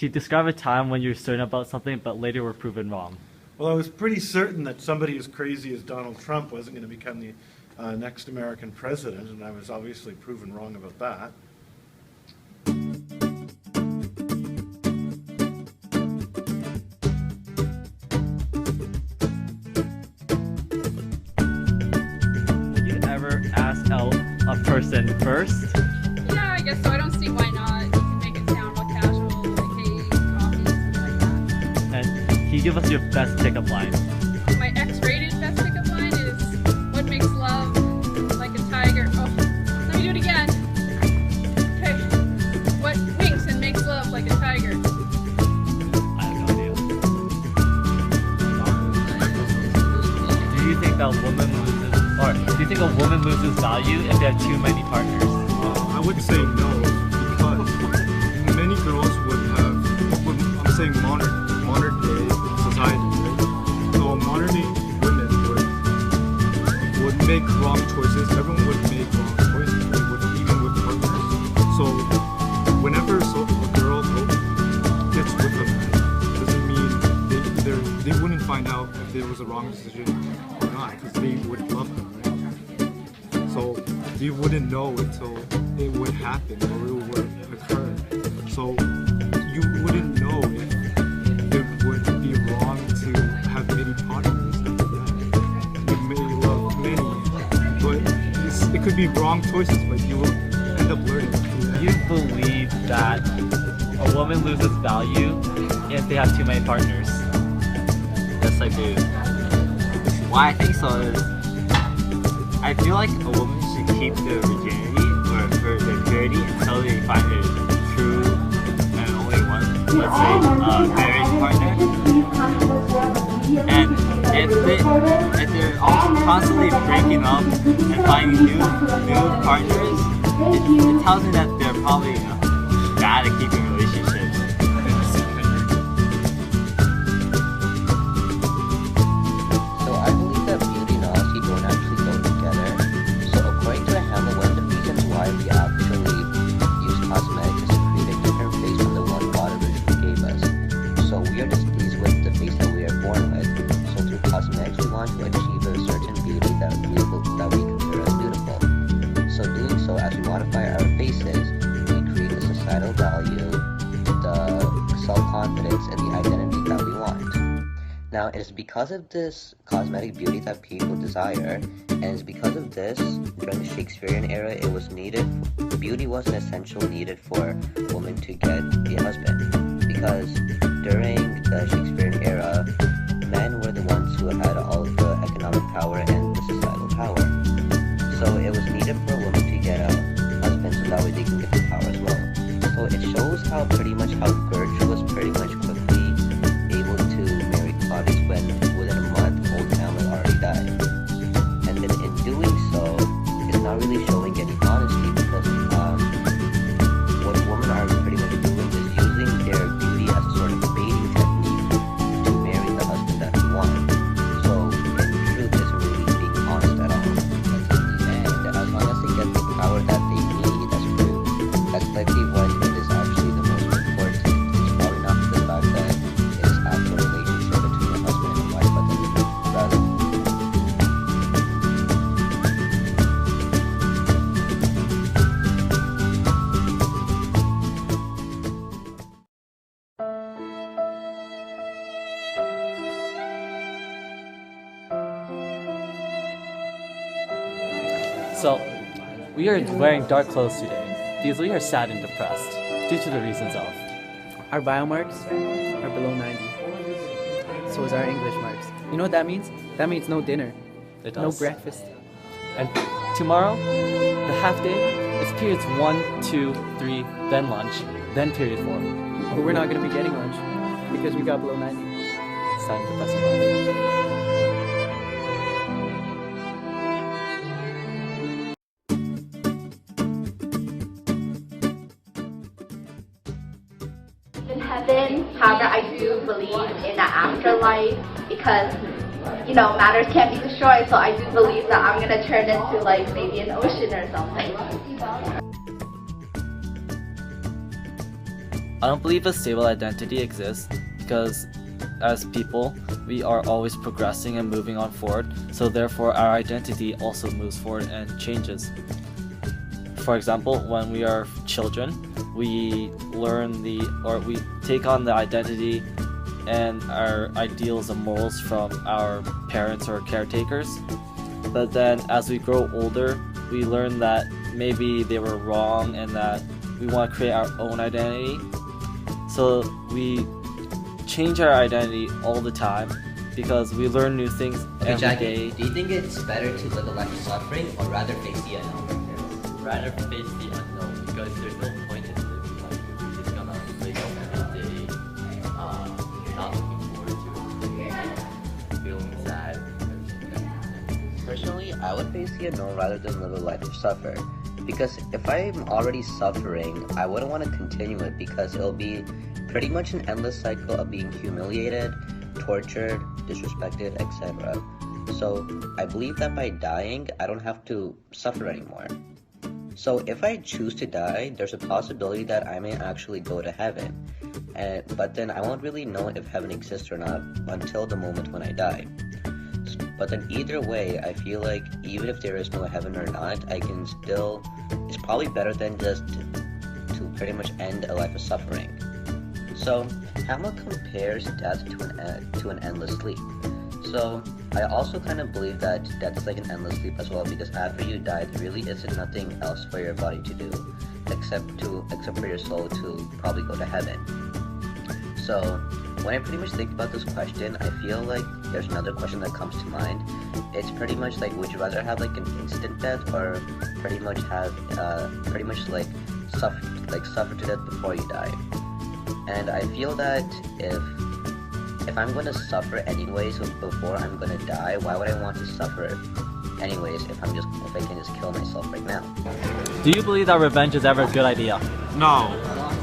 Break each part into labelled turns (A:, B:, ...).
A: you describe a time when you were certain about something but later were proven wrong?
B: Well, I was pretty certain that somebody as crazy as Donald Trump wasn't going to become the next American president, and I was obviously proven wrong about that.
A: Would you ever ask out a person first?
C: Yeah, I guess so. I don't see why not. You can make it sound more casual, like, hey, coffee, something like that.
A: And can you give us your best pickup line?
C: My X-rated best pickup line is, what makes love like a tiger? Oh, let me do it again. Okay. What winks and makes love like a tiger?
A: I have no idea. Do you think that do you think a woman loses value if they have too many partners?
D: I would say no, because many girls would have, I'm saying modern day society, right? So modern day women would make wrong choices. Everyone would make wrong choices, even with partners. So whenever a girl gets with a man, doesn't mean they wouldn't find out if there was a wrong decision or not, because they would love them, right? So they wouldn't know until it would happen or it would occur. So you wouldn't know if it would be wrong to have many partners after that. You may love many, but it could be wrong choices, but you will end up learning.
A: Do you believe that a woman loses value if they have too many partners?
E: Yes, I do. Why I think so is, I feel like a woman should keep their virginity or their purity until they find their true and only one, let's say, marriage partner. And if they're also constantly breaking up and finding new partners, it tells me that they're probably bad at keeping relationships.
F: So I believe that beauty and honesty don't actually go together. So according to Hamlet, one of the reasons why we actually use cosmetics is to create a different face from the one God originally gave us. So we are displeased with the face that we are born with. So through cosmetics, we want to achieve a certain beauty that we consider as beautiful. So doing so, as we modify our faces, we create the societal value, the self-confidence, and the identity that we want. Now, it is because of this cosmetic beauty that people desire, and it's because of this, during the Shakespearean era, it was needed, beauty was an essential needed for women to get a husband. Because during the Shakespearean era, men were the ones who had all of the economic power and the societal power. So it was needed for a woman to get a husband so that way they can get the power as well. So it shows how Gertrude was pretty much quickly able to marry Karish when within a month old Hamlet already died. And then in doing so, it's not really showing any honesty, because what women are pretty much doing is using their beauty as a sort of baiting technique to marry the husband that they want. So in truth, isn't really being honest at all. And as long as they get the power that they need, that's likely what it is actually the most important. It's probably not the fact that it's actual relationship between a husband and a wife, but then rather.
A: So, we are wearing dark clothes today because we are sad and depressed due to the reasons of.
G: Our biomarks are below 90. So is our English marks. You know what that means? That means no dinner,
A: It
G: no
A: does.
G: breakfast.
A: And tomorrow, the half day is periods 1, 2, 3, then lunch, then period 4.
G: But we're not going to be getting lunch because we got below 90.
A: Sad and depressing life.
H: In heaven, however, I do believe in the afterlife because, matters can't be destroyed, so I do believe that I'm gonna turn into like maybe an ocean or something.
A: I don't believe a stable identity exists because as people, we are always progressing and moving on forward, so therefore our identity also moves forward and changes. For example, when we are children, we we take on the identity and our ideals and morals from our parents or caretakers. But then as we grow older, we learn that maybe they were wrong and that we want to create our own identity. So we change our identity all the time because we learn new things every day.
F: Do you think it's better to live a life of suffering or rather face the unknown?
E: Rather face the unknown because there's no point in living life if you're just gonna wake up every day not looking forward to it, feeling sad.
F: Personally, I would face the unknown rather than live a life of suffer. Because if I'm already suffering, I wouldn't want to continue it because it'll be pretty much an endless cycle of being humiliated, tortured, disrespected, etc. So I believe that by dying, I don't have to suffer anymore. So if I choose to die, there's a possibility that I may actually go to heaven. But then I won't really know if heaven exists or not until the moment when I die. But then either way, I feel like even if there is no heaven or not, I can still, it's probably better than just to pretty much end a life of suffering. So Hamlet compares death to an endless sleep. So I also kind of believe that death is like an endless sleep as well, because after you die, there really isn't nothing else for your body to do except for your soul to probably go to heaven. So when I pretty much think about this question, I feel like there's another question that comes to mind. It's pretty much like, would you rather have like an instant death or pretty much have suffer to death before you die? And I feel that if I'm going to suffer anyways before I'm going to die, why would I want to suffer anyways if I can just kill myself right now?
A: Do you believe that revenge is ever a good idea?
D: No,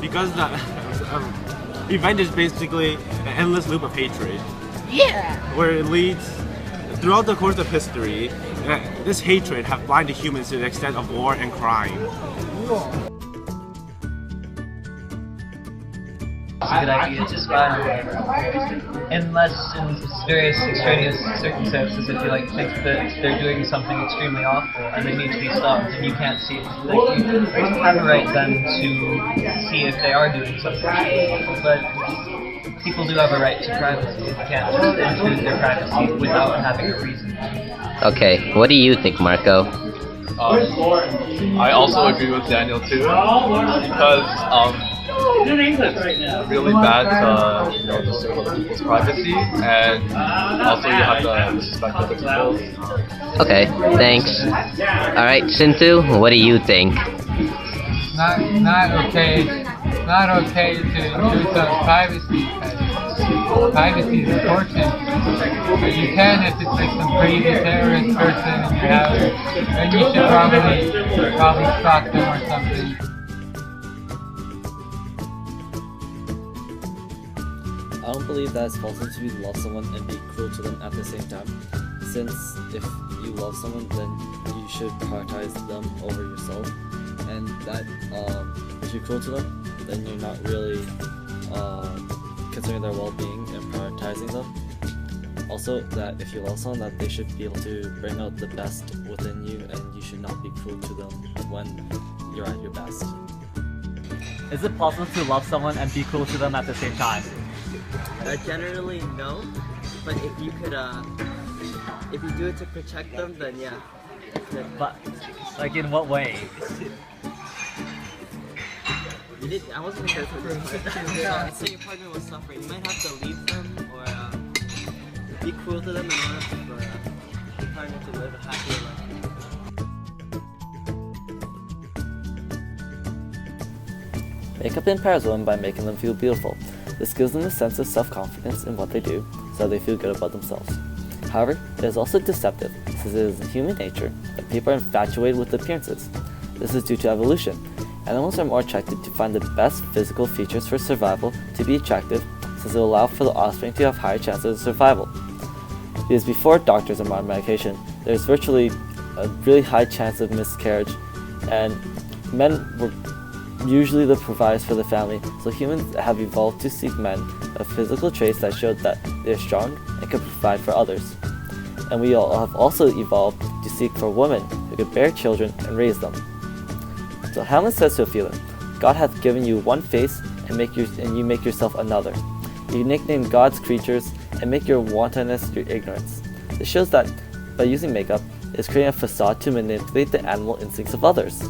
D: because revenge is basically an endless loop of hatred. Yeah! Where it leads, throughout the course of history, this hatred have blinded humans to the extent of war and crime.
I: It's a good idea to survive, unless in various extraneous circumstances, if you think that they're doing something extremely awful and they need to be stopped and you can't see it. You have a right then to see if they are doing something awful, but people do have a right to privacy. You can't just intrude their privacy without having a reason.
F: Okay, what do you think, Marco?
J: I also agree with Daniel too, because it's really bad to disturb other people's privacy, and also you have to respect other people.
F: Okay, thanks. Alright, Sinthu, what do you think?
K: Not okay to intrude on privacy. Privacy is important, but you can if it's like some crazy terrorist person in your house, then you should probably stalk them or something.
A: I don't believe that it's possible to love someone and be cruel to them at the same time. Since if you love someone, then you should prioritize them over yourself, and that if you're cruel to them, then you're not really considering their well-being and prioritizing them. Also, that if you love someone, that they should be able to bring out the best within you, and you should not be cruel to them when you're at your best. Is it possible to love someone and be cruel to them at the same time?
L: Generally, no. But if you could, if you do it to protect them, then yeah.
A: But, like, in what way?
L: I wasn't gonna go through this. Let's say your partner was suffering. You might have to leave them or be cruel to them in order for your partner to live a happier life.
A: Makeup empowers women by making them feel beautiful. This gives them a sense of self-confidence in what they do, so they feel good about themselves. However, it is also deceptive, since it is in human nature that people are infatuated with appearances. This is due to evolution. Animals are more attracted to find the best physical features for survival to be attractive, since it will allow for the offspring to have higher chances of survival. Because before doctors and modern medication, there's virtually a really high chance of miscarriage, and men were usually the providers for the family, so humans have evolved to seek men of physical traits that showed that they are strong and can provide for others. And we all have also evolved to seek for women who could bear children and raise them. So Hamlet says to Ophelia, God hath given you one face, and you make yourself another. You nickname God's creatures and make your wantonness your ignorance. This shows that by using makeup, it's creating a facade to manipulate the animal instincts of others.